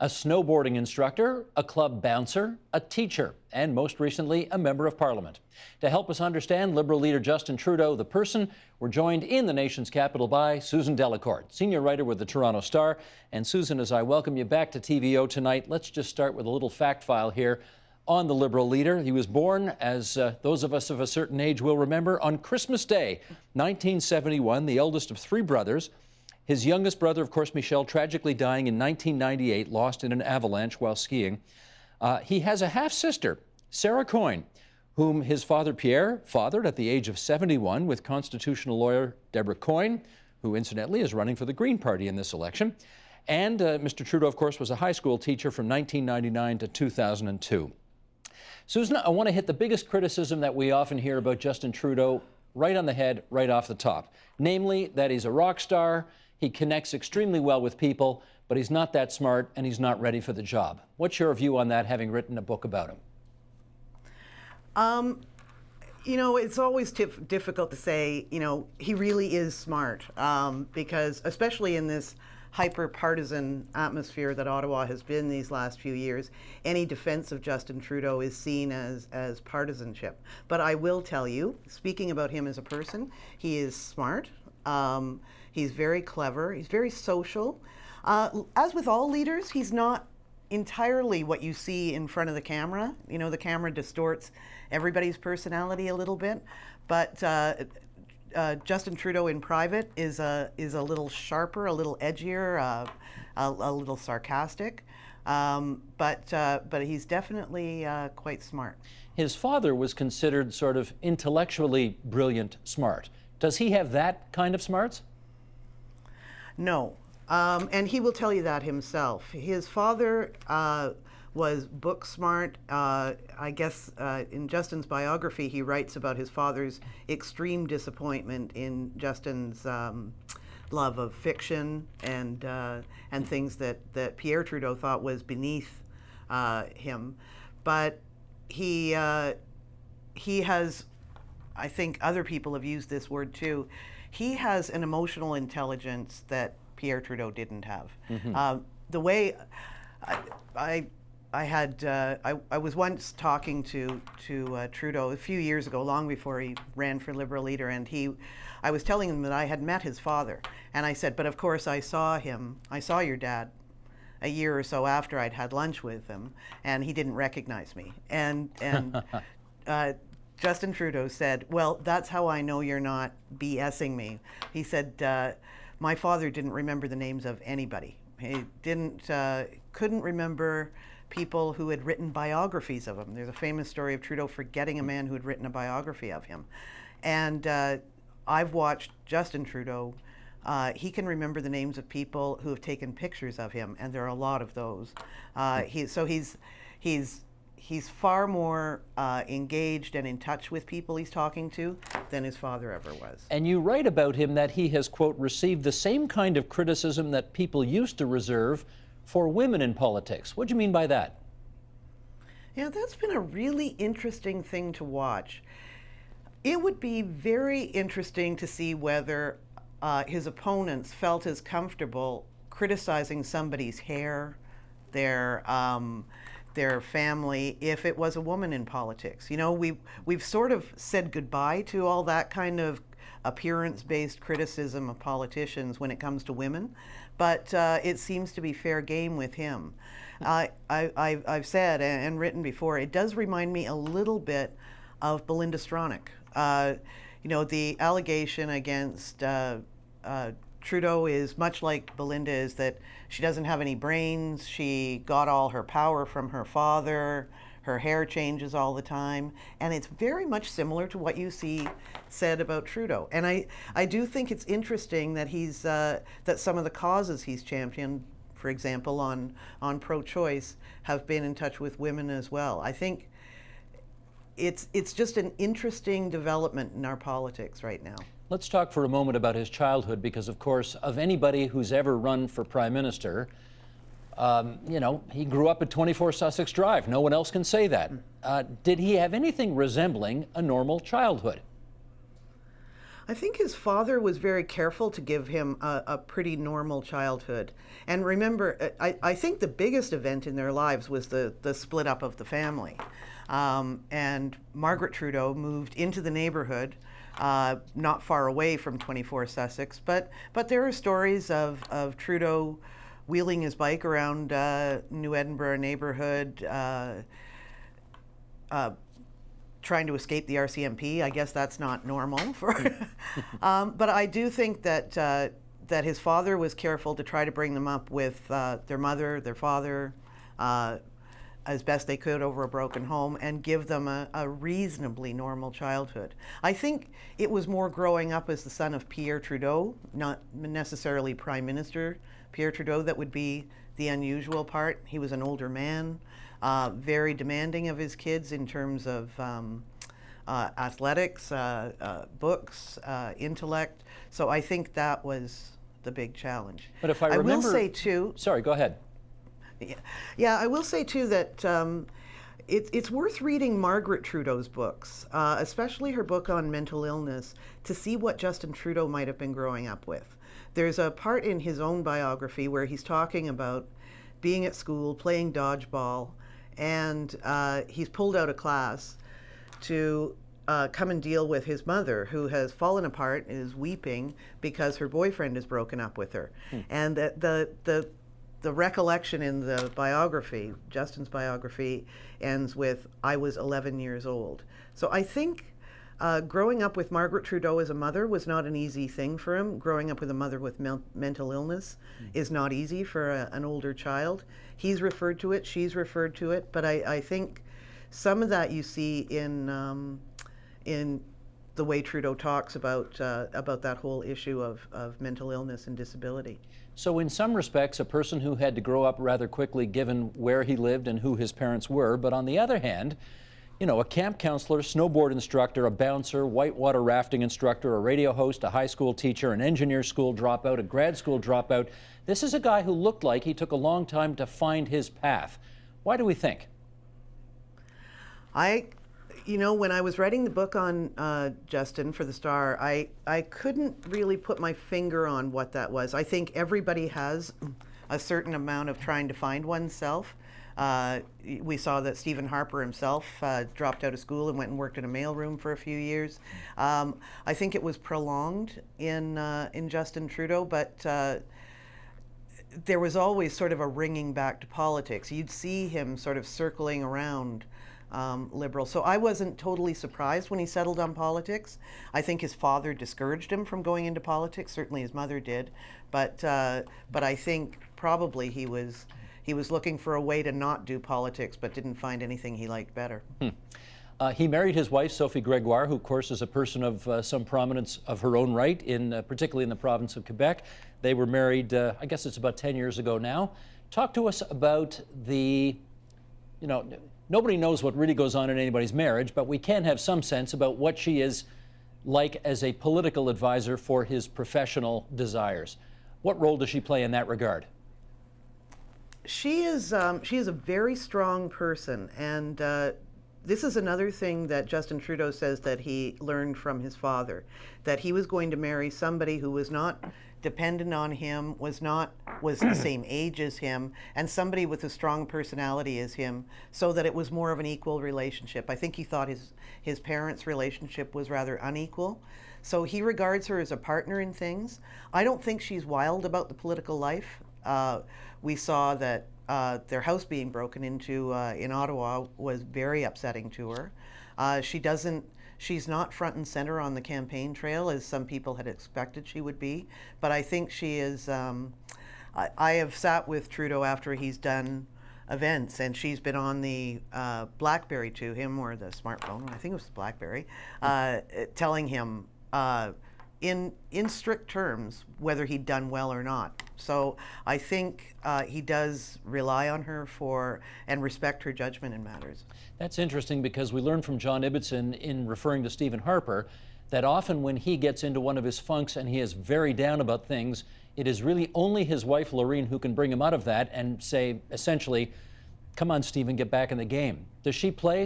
a snowboarding instructor, a club bouncer, a teacher, and most recently, a member of Parliament. To help us understand Liberal leader Justin Trudeau, the person, we're joined in the nation's capital by Susan Delacourt, senior writer with the Toronto Star. And Susan, as I welcome you back to TVO tonight, let's just start with a little fact file here on the Liberal leader. He was born, as those of us of a certain age will remember, on Christmas Day, 1971, the eldest of three brothers. His youngest brother, of course, Michel, tragically dying in 1998, lost in an avalanche while skiing. He has a half-sister, Sarah Coyne, whom his father, Pierre, fathered at the age of 71 with constitutional lawyer Deborah Coyne, who incidentally is running for the Green Party in this election. And Mr. Trudeau, of course, was a high school teacher from 1999 to 2002. Susan, I want to hit the biggest criticism that we often hear about Justin Trudeau right on the head, right off the top. Namely, that he's a rock star, he connects extremely well with people, but he's not that smart and he's not ready for the job. What's your view on that, having written a book about him? You know, it's always difficult to say, you know, he really is smart, because especially in this hyper-partisan atmosphere that Ottawa has been these last few years, any defense of Justin Trudeau is seen as partisanship. But I will tell you, speaking about him as a person, he is smart, he's very clever, he's very social. As with all leaders, he's not entirely what you see in front of the camera. You know, the camera distorts everybody's personality a little bit, but Justin Trudeau in private is a little sharper, a little edgier, a little sarcastic, but he's definitely quite smart. His father was considered sort of intellectually brilliant smart. Does he have that kind of smarts? No, and he will tell you that himself. His father was book smart. I guess in Justin's biography, he writes about his father's extreme disappointment in Justin's love of fiction and things that Pierre Trudeau thought was beneath him. But he has, I think other people have used this word too, he has an emotional intelligence that Pierre Trudeau didn't have. Mm-hmm. The way I was once talking to Trudeau a few years ago, long before he ran for Liberal leader, and I was telling him that I had met his father, and I said, but of course I saw your dad a year or so after I'd had lunch with him, and he didn't recognize me. And Justin Trudeau said, well, that's how I know you're not BSing me. He said, my father didn't remember the names of anybody. He couldn't remember people who had written biographies of him. There's a famous story of Trudeau forgetting a man who had written a biography of him. And I've watched Justin Trudeau. He can remember the names of people who have taken pictures of him, and there are a lot of those. He's far more engaged and in touch with people he's talking to than his father ever was. And you write about him that he has, quote, received the same kind of criticism that people used to reserve for women in politics. What do you mean by that? Yeah, that's been a really interesting thing to watch. It would be very interesting to see whether his opponents felt as comfortable criticizing somebody's hair, their family, if it was a woman in politics. You know, we've sort of said goodbye to all that kind of appearance-based criticism of politicians when it comes to women, but it seems to be fair game with him. I've said and written before, it does remind me a little bit of Belinda Stronach. You know, the allegation against Trudeau is much like Belinda, is that she doesn't have any brains, she got all her power from her father, her hair changes all the time, and it's very much similar to what you see said about Trudeau. And I do think it's interesting that he's that some of the causes he's championed, for example, on pro-choice, have been in touch with women as well. I think it's just an interesting development in our politics right now. Let's talk for a moment about his childhood, because, of course, of anybody who's ever run for Prime Minister, you know, he grew up at 24 Sussex Drive. No one else can say that. Did he have anything resembling a normal childhood? I think his father was very careful to give him a pretty normal childhood. And remember, I think the biggest event in their lives was the split up of the family. And Margaret Trudeau moved into the neighborhood, not far away from 24 Sussex, but there are stories of Trudeau wheeling his bike around New Edinburgh neighborhood, trying to escape the RCMP. I guess that's not normal for. But I do think that that his father was careful to try to bring them up with their mother, their father, as best they could over a broken home, and give them a reasonably normal childhood. I think it was more growing up as the son of Pierre Trudeau, not necessarily Prime Minister Pierre Trudeau, that would be the unusual part. He was an older man, very demanding of his kids in terms of athletics, books, intellect. So I think that was the big challenge. But if I remember, will say too. Sorry, go ahead. Yeah, I will say too that it's worth reading Margaret Trudeau's books, especially her book on mental illness, to see what Justin Trudeau might have been growing up with. There's a part in his own biography where he's talking about being at school, playing dodgeball, and he's pulled out of class to come and deal with his mother, who has fallen apart and is weeping because her boyfriend has broken up with her. And the recollection in the biography, Justin's biography, ends with, "I was 11 years old." So I think growing up with Margaret Trudeau as a mother was not an easy thing for him. Growing up with a mother with mental illness is not easy for an older child. He's referred to it, she's referred to it, but I think some of that you see in the way Trudeau talks about that whole issue of mental illness and disability. So in some respects, a person who had to grow up rather quickly given where he lived and who his parents were, but on the other hand, you know, a camp counselor, snowboard instructor, a bouncer, whitewater rafting instructor, a radio host, a high school teacher, an engineer school dropout, a grad school dropout. This is a guy who looked like he took a long time to find his path. Why do we think? When I was writing the book on Justin for the Star, I couldn't really put my finger on what that was. I think everybody has a certain amount of trying to find oneself. We saw that Stephen Harper himself dropped out of school and went and worked in a mailroom for a few years. I think it was prolonged in Justin Trudeau, but there was always sort of a ringing back to politics. You'd see him sort of circling around Liberal. So I wasn't totally surprised when he settled on politics. I think his father discouraged him from going into politics. Certainly his mother did, but I think probably he was looking for a way to not do politics, but didn't find anything he liked better. He married his wife, Sophie Gregoire, who, of course, is a person of some prominence of her own right, particularly in the province of Quebec. They were married, I guess it's about 10 years ago now. Talk to us about nobody knows what really goes on in anybody's marriage, but we can have some sense about what she is like as a political advisor for his professional desires. What role does she play in that regard? She is a very strong person, and this is another thing that Justin Trudeau says that he learned from his father, that he was going to marry somebody who was not dependent on him, was the same age as him, and somebody with a strong personality as him, so that it was more of an equal relationship. I think he thought his parents' relationship was rather unequal. So he regards her as a partner in things. I don't think she's wild about the political life. We saw that their house being broken into in Ottawa was very upsetting to her. She's not front and center on the campaign trail as some people had expected she would be, but I think she is. I have sat with Trudeau after he's done events, and she's been on the BlackBerry to him, or the smartphone, I think it was the BlackBerry, telling him in strict terms whether he'd done well or not. So I think he does rely on her and respect her judgment in matters. That's interesting, because we learned from John Ibbitson in referring to Stephen Harper that often when he gets into one of his funks and he is very down about things, it is really only his wife Lorene who can bring him out of that and say, essentially, come on, Stephen, get back in the game. Does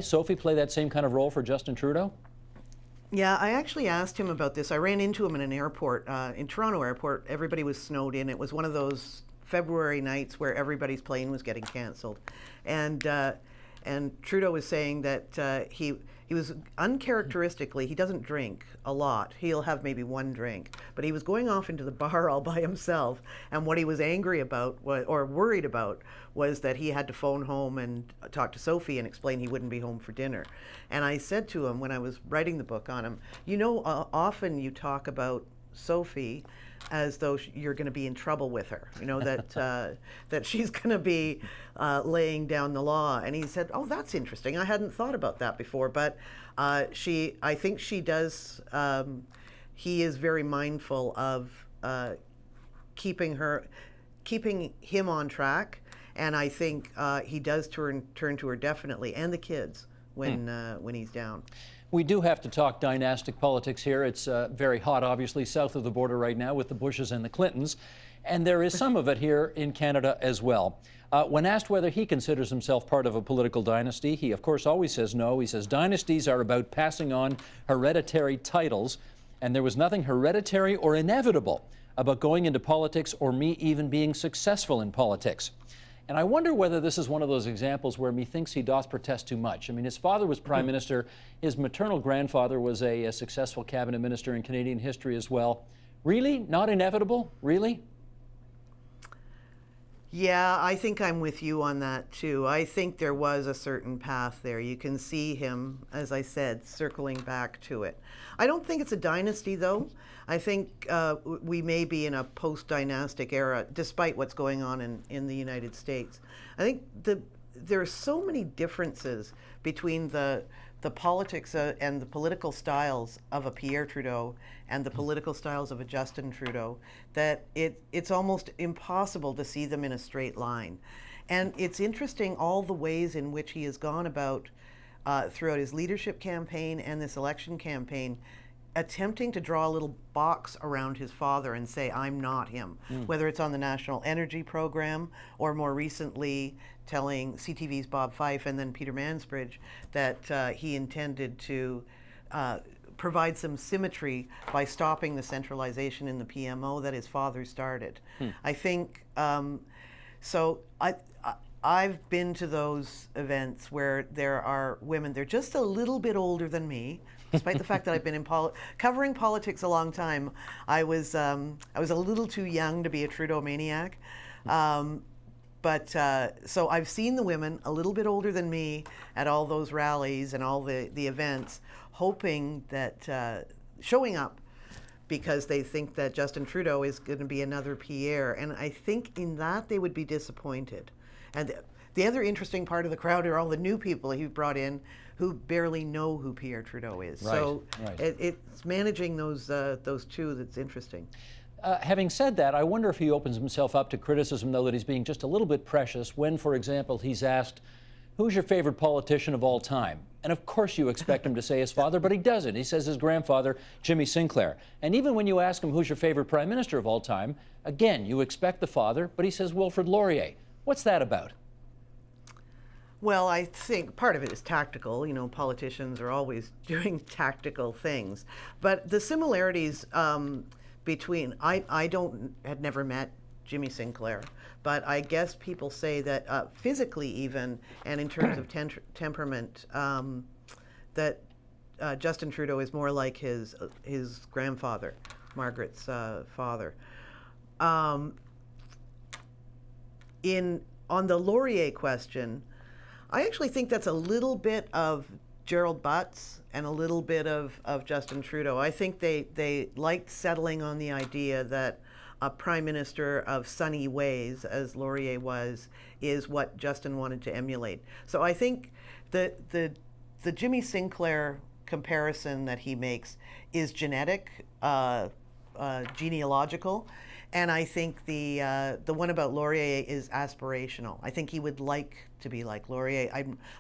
Sophie play that same kind of role for Justin Trudeau? Yeah, I actually asked him about this. I ran into him in an airport, in Toronto Airport. Everybody was snowed in. It was one of those February nights where everybody's plane was getting canceled, and Trudeau was saying that he was uncharacteristically, he doesn't drink a lot. He'll have maybe one drink, but he was going off into the bar all by himself. And what he was angry about or worried about was that he had to phone home and talk to Sophie and explain he wouldn't be home for dinner. And I said to him when I was writing the book on him, often you talk about Sophie as though you're going to be in trouble with her, that she's going to be laying down the law. And he said, "Oh, that's interesting. I hadn't thought about that before, but I think she does. He is very mindful of keeping him on track, and I think he does turn to her definitely, and the kids when he's down." We do have to talk dynastic politics here. It's very hot, obviously, south of the border right now with the Bushes and the Clintons. And there is some of it here in Canada as well. When asked whether he considers himself part of a political dynasty, he, of course, always says no. He says dynasties are about passing on hereditary titles, and there was nothing hereditary or inevitable about going into politics or me even being successful in politics. And I wonder whether this is one of those examples where methinks he doth protest too much. I mean, his father was prime minister. His maternal grandfather was a successful cabinet minister in Canadian history as well. Really? Not inevitable? Really? Yeah, I think I'm with you on that too. I think there was a certain path there. You can see him, as I said, circling back to it. I don't think it's a dynasty, though. I think we may be in a post-dynastic era, despite what's going on in the United States. I think there are so many differences between the politics and the political styles of a Pierre Trudeau and the political styles of a Justin Trudeau that it's almost impossible to see them in a straight line. And it's interesting all the ways in which he has gone about throughout his leadership campaign and this election campaign, attempting to draw a little box around his father and say, "I'm not him," whether it's on the National Energy Program or more recently telling CTV's Bob Fife and then Peter Mansbridge that he intended to provide some symmetry by stopping the centralization in the PMO that his father started. I think, so I've been to those events where there are women, they're just a little bit older than me, despite the fact that I've been covering politics a long time. I was a little too young to be a Trudeau maniac. So I've seen the women a little bit older than me at all those rallies and all the events, hoping that, showing up because they think that Justin Trudeau is going to be another Pierre. And I think in that they would be disappointed. And the other interesting part of the crowd are all the new people he brought in who barely know who Pierre Trudeau is. Right, so right. It's managing those two that's interesting. Having said that, I wonder if he opens himself up to criticism, though, that he's being just a little bit precious when, for example, he's asked, "Who's your favorite politician of all time?" And of course you expect him to say his father, but he doesn't. He says his grandfather, Jimmy Sinclair. And even when you ask him who's your favorite prime minister of all time, again, you expect the father, but he says Wilfrid Laurier. What's that about? Well, I think part of it is tactical. Politicians are always doing tactical things. But the similarities between, I had never met Jimmy Sinclair, but I guess people say that physically even, and in terms of temperament, that Justin Trudeau is more like his grandfather, Margaret's father. On the Laurier question, I actually think that's a little bit of Gerald Butts and a little bit of Justin Trudeau. I think they liked settling on the idea that a prime minister of sunny ways, as Laurier was, is what Justin wanted to emulate. So I think the Jimmy Sinclair comparison that he makes is genetic, genealogical. And I think the one about Laurier is aspirational. I think he would like to be like Laurier.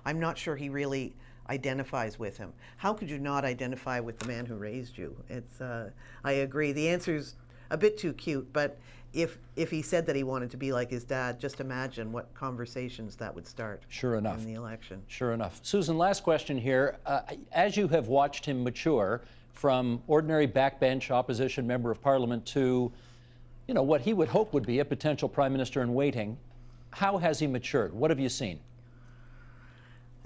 I'm not sure he really identifies with him. How could you not identify with the man who raised you? I agree. The answer's a bit too cute, but if he said that he wanted to be like his dad, just imagine what conversations that would start. Sure enough. In the election. Sure enough. Susan, last question here. As you have watched him mature from ordinary backbench opposition member of parliament to, what he would hope would be a potential prime minister in waiting. How has he matured? What have you seen?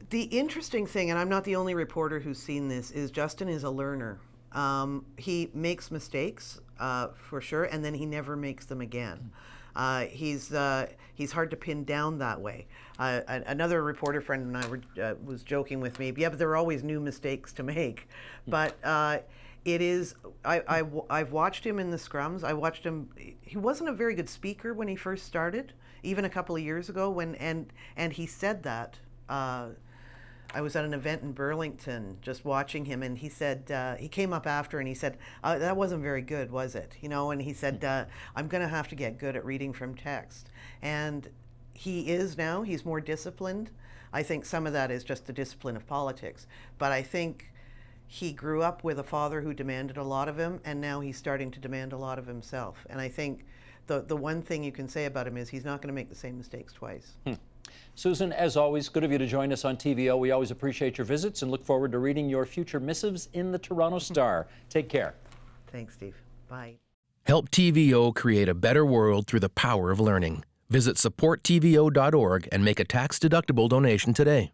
The interesting thing, and I'm not the only reporter who's seen this, is Justin is a learner. He makes mistakes, for sure, and then he never makes them again. He's hard to pin down that way. Another reporter friend and I was joking with me. Yeah, but there are always new mistakes to make. But it is. I've watched him in the scrums. I watched him. He wasn't a very good speaker when he first started, even a couple of years ago. And he said that. I was at an event in Burlington just watching him, and he said, he came up after and he said, that wasn't very good, was it? And he said, I'm going to have to get good at reading from text. And he is now. He's more disciplined. I think some of that is just the discipline of politics. But I think he grew up with a father who demanded a lot of him, and now he's starting to demand a lot of himself. And I think the one thing you can say about him is he's not going to make the same mistakes twice. Susan, as always, good of you to join us on TVO. We always appreciate your visits and look forward to reading your future missives in the Toronto Star. Take care. Thanks, Steve. Bye. Help TVO create a better world through the power of learning. Visit supporttvo.org and make a tax-deductible donation today.